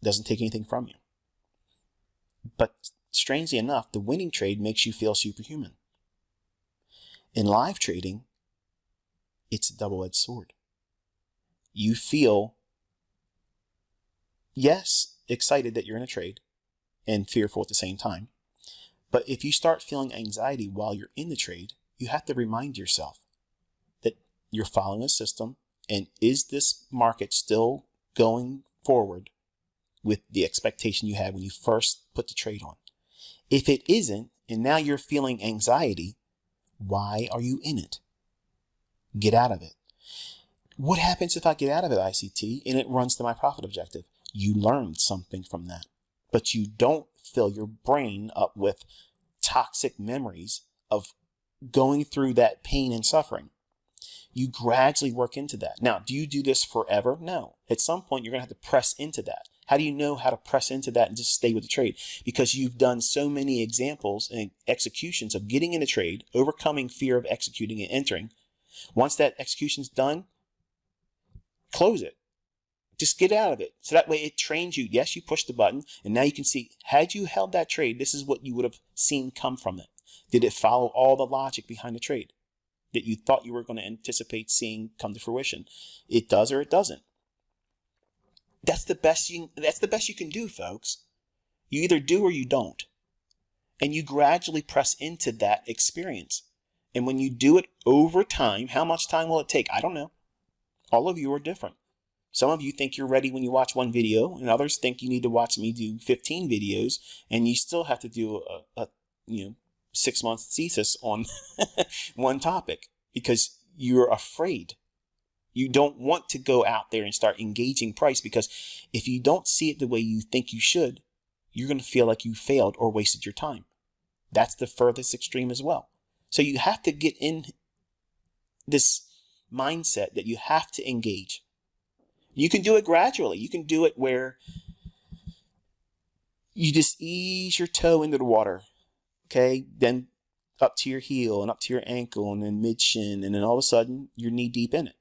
It doesn't take anything from you. But strangely enough, the winning trade makes you feel superhuman. In live trading, it's a double-edged sword. You feel, yes, excited that you're in a trade and fearful at the same time. But if you start feeling anxiety while you're in the trade, you have to remind yourself that you're following a system, and is this market still going forward with the expectation you had when you first put the trade on? If it isn't, and now you're feeling anxiety, why are you in it? Get out of it. What happens if I get out of it, ICT, and it runs to my profit objective? You learned something from that, but you don't fill your brain up with toxic memories of going through that pain and suffering. You gradually work into that. Now, do you do this forever? No. At some point, you're going to have to press into that. How do you know how to press into that and just stay with the trade? Because you've done so many examples and executions of getting in a trade, overcoming fear of executing and entering. Once that execution's done, close it. Just get out of it. So that way it trains you. Yes, you push the button, and now you can see, had you held that trade, this is what you would have seen come from it. Did it follow all the logic behind the trade that you thought you were going to anticipate seeing come to fruition? It does or it doesn't. That's the best you can do, folks. You either do or you don't. And you gradually press into that experience. And when you do it over time, how much time will it take? I don't know. All of you are different. Some of you think you're ready when you watch one video, and others think you need to watch me do 15 videos, and you still have to do a 6-month thesis on one topic because you're afraid. You don't want to go out there and start engaging price, because if you don't see it the way you think you should, you're going to feel like you failed or wasted your time. That's the furthest extreme as well. So you have to get in this mindset that you have to engage. You can do it gradually. You can do it where you just ease your toe into the water, okay? Then up to your heel and up to your ankle and then mid-shin, and then all of a sudden you're knee deep in it.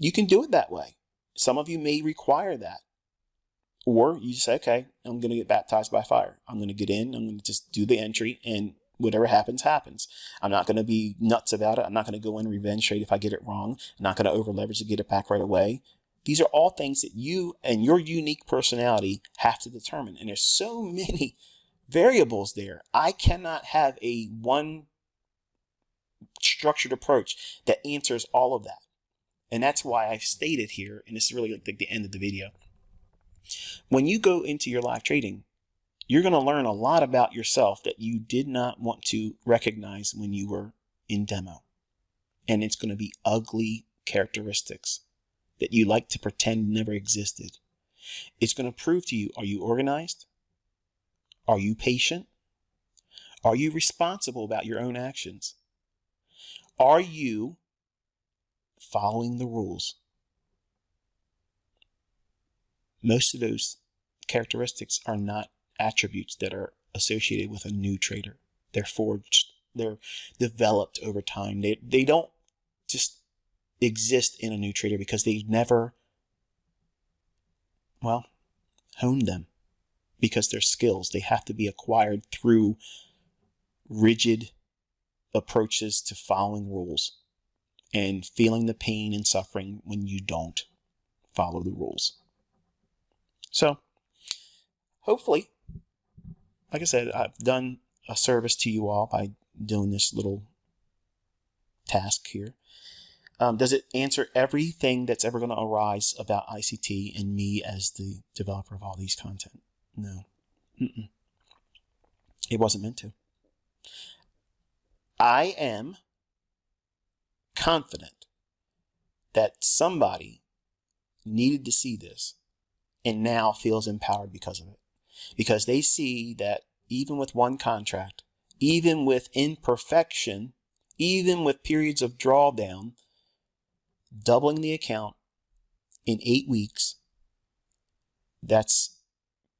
You can do it that way. Some of you may require that. Or you say, okay, I'm going to get baptized by fire. I'm going to get in, I'm going to just do the entry, and whatever happens, happens. I'm not going to be nuts about it. I'm not going to go in revenge trade if I get it wrong. I'm not going to over leverage to get it back right away. These are all things that you and your unique personality have to determine. And there's so many variables there. I cannot have a one structured approach that answers all of that. And that's why I've stated here, and this is really like the end of the video. When you go into your live trading, you're going to learn a lot about yourself that you did not want to recognize when you were in demo. And it's going to be ugly characteristics that you like to pretend never existed. It's going to prove to you, are you organized? Are you patient? Are you responsible about your own actions? Are you following the rules? Most of those characteristics are not attributes that are associated with a new trader. They're forged. They're developed over time. They don't just exist in a new trader because they've never, honed them, because they're skills. They have to be acquired through rigid approaches to following rules and feeling the pain and suffering when you don't follow the rules. So hopefully, like I said, I've done a service to you all by doing this little task here. Does it answer everything that's ever going to arise about ICT and me as the developer of all these content? No. It wasn't meant to. I am confident that somebody needed to see this and now feels empowered because of it. Because they see that even with one contract, even with imperfection, even with periods of drawdown, doubling the account in 8 weeks, that's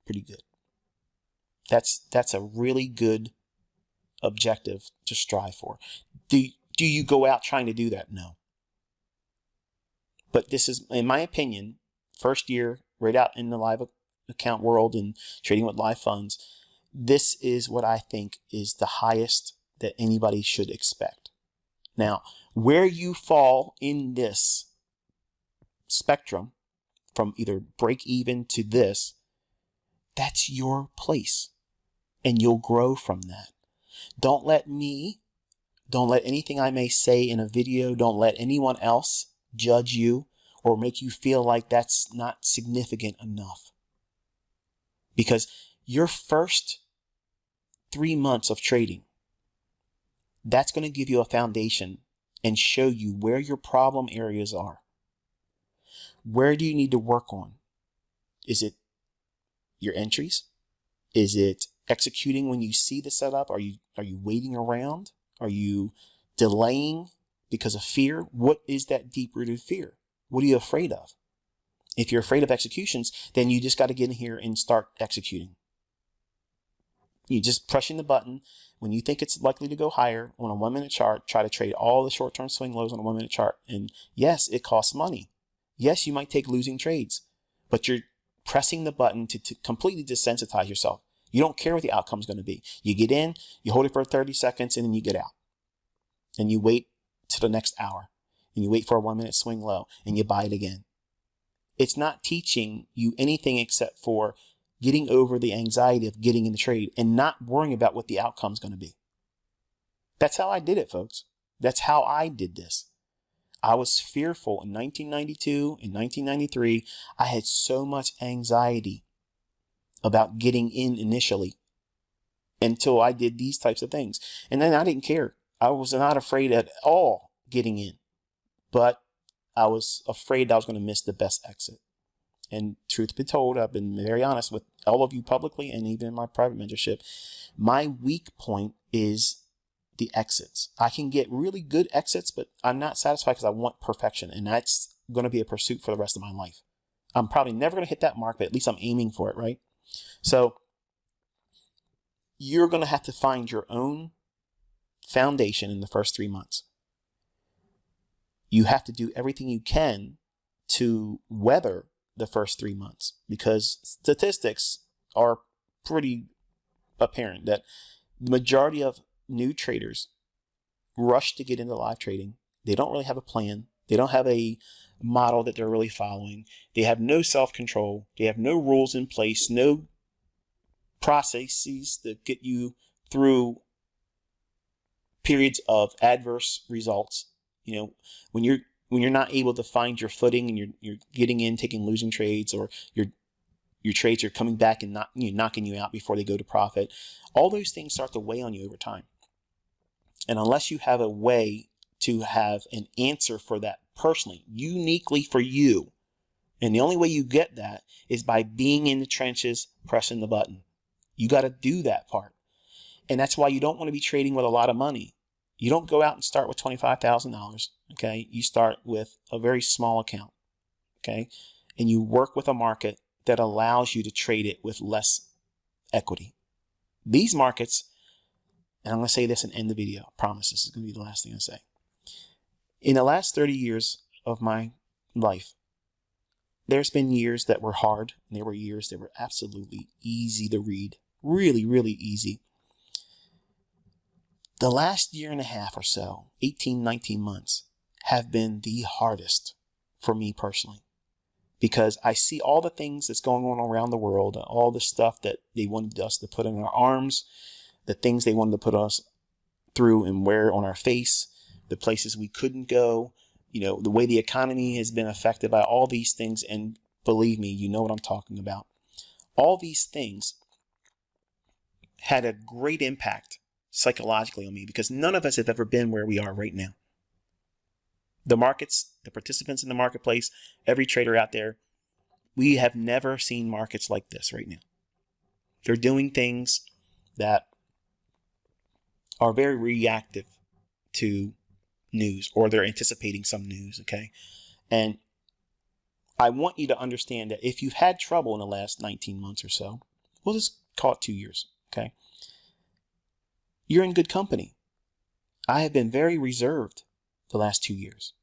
pretty good. That's a really good objective to strive for. Do you go out trying to do that? No. But this is, in my opinion, first year right out in the live account world and trading with live funds, this is what I think is the highest that anybody should expect. Now, where you fall in this spectrum from either break even to this, that's your place, and you'll grow from that. Don't let anything I may say in a video, don't let anyone else judge you or make you feel like that's not significant enough. Because your first 3 months of trading, that's going to give you a foundation and show you where your problem areas are. Where do you need to work on? Is it your entries? Is it executing when you see the setup? Are you waiting around? Are you delaying because of fear? What is that deep-rooted fear? What are you afraid of? If you're afraid of executions, then you just got to get in here and start executing. You just pressing the button. When you think it's likely to go higher on a 1 minute chart, try to trade all the short-term swing lows on a 1 minute chart. And yes, it costs money. Yes, you might take losing trades, but you're pressing the button to completely desensitize yourself. You don't care what the outcome is going to be. You get in, you hold it for 30 seconds, and then you get out. And you wait to the next hour. And you wait for a 1 minute swing low, and you buy it again. It's not teaching you anything except for getting over the anxiety of getting in the trade and not worrying about what the outcome is going to be. That's how I did it, folks. That's how I did this. I was fearful in 1992, in 1993. I had so much anxiety about getting in initially until I did these types of things. And then I didn't care. I was not afraid at all getting in, but I was afraid I was going to miss the best exit. And truth be told, I've been very honest with all of you publicly and even in my private mentorship. My weak point is the exits. I can get really good exits, but I'm not satisfied because I want perfection. And that's going to be a pursuit for the rest of my life. I'm probably never going to hit that mark, but at least I'm aiming for it, right? So you're going to have to find your own foundation in the first 3 months. You have to do everything you can to weather the first 3 months, because statistics are pretty apparent that the majority of new traders rush to get into live trading. They don't really have a plan. They don't have a model that they're really following. They have no self-control. They have no rules in place, no processes that get you through periods of adverse results. You know, when you're not able to find your footing and you're getting in, taking losing trades, or your trades are coming back and knocking you out before they go to profit, all those things start to weigh on you over time. And unless you have a way to have an answer for that personally, uniquely for you, and the only way you get that is by being in the trenches, pressing the button. You got to do that part. And that's why you don't want to be trading with a lot of money. You don't go out and start with $25,000, okay? You start with a very small account, okay? And you work with a market that allows you to trade it with less equity. These markets, and I'm going to say this and end the video, I promise this is going to be the last thing I say. In the last 30 years of my life, there's been years that were hard, and there were years that were absolutely easy to read. Really, really easy. The last year and a half or so, 18, 19 months, have been the hardest for me personally, because I see all the things that's going on around the world, all the stuff that they wanted us to put in our arms, the things they wanted to put us through and wear on our face, the places we couldn't go, you know, the way the economy has been affected by all these things. And believe me, you know what I'm talking about. All these things had a great impact psychologically on me, because none of us have ever been where we are right now. The markets, the participants in the marketplace, every trader out there, we have never seen markets like this right now. They're doing things that are very reactive to news, or they're anticipating some news, okay? And I want you to understand that if you've had trouble in the last 19 months or so, we'll just call it 2 years, okay? You're in good company. I have been very reserved the last 2 years.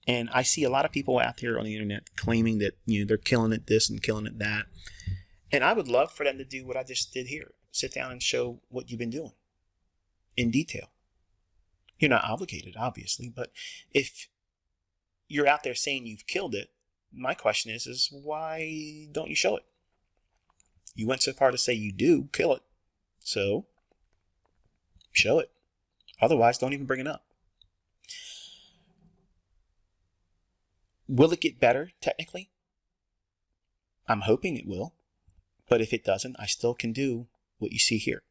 And I see a lot of people out there on the internet claiming that, you know, they're killing it this and killing it that. And I would love for them to do what I just did here. Sit down and show what you've been doing in detail. You're not obligated, obviously, but if you're out there saying you've killed it, my question is why don't you show it? You went so far to say you do kill it, so show it. Otherwise, don't even bring it up. Will it get better technically? I'm hoping it will, but if it doesn't, I still can do what you see here.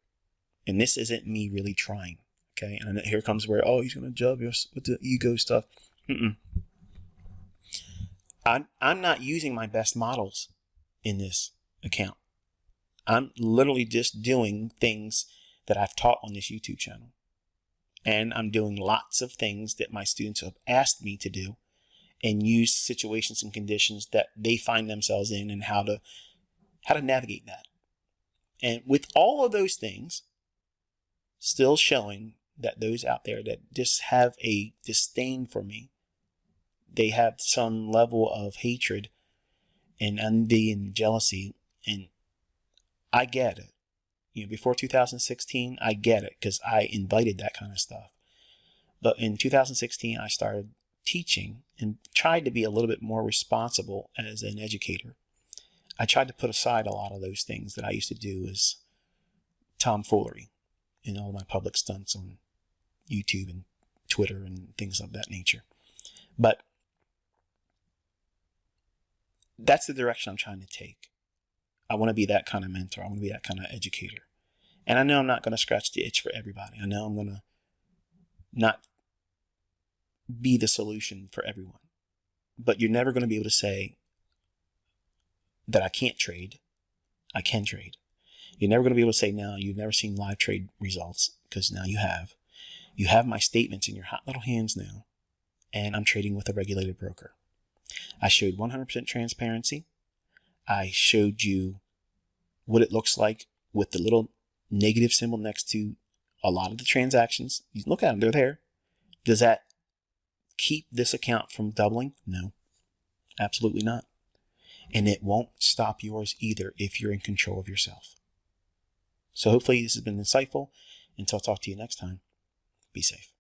And this isn't me really trying. Okay, and here comes where, oh, he's going to judge us with the ego stuff. I'm not using my best models in this account. I'm literally just doing things that I've taught on this YouTube channel. And I'm doing lots of things that my students have asked me to do, and use situations and conditions that they find themselves in, and how to navigate that. And with all of those things, still showing that those out there that just have a disdain for me, they have some level of hatred and envy and jealousy. And I get it. You know, before 2016, I get it, because I invited that kind of stuff. But in 2016, I started teaching and tried to be a little bit more responsible as an educator. I tried to put aside a lot of those things that I used to do as tomfoolery in all my public stunts on YouTube and Twitter and things of that nature. But that's the direction I'm trying to take. I want to be that kind of mentor. I want to be that kind of educator. And I know I'm not going to scratch the itch for everybody. I know I'm going to not be the solution for everyone. But you're never going to be able to say that I can't trade. I can trade. You're never going to be able to say, no, you've never seen live trade results, because now you have. You have my statements in your hot little hands now, and I'm trading with a regulated broker. I showed 100% transparency. I showed you what it looks like with the little negative symbol next to a lot of the transactions. You look at them, they're there. Does that keep this account from doubling? No. Absolutely not. And it won't stop yours either if you're in control of yourself. So hopefully this has been insightful. Until I talk to you next time, be safe.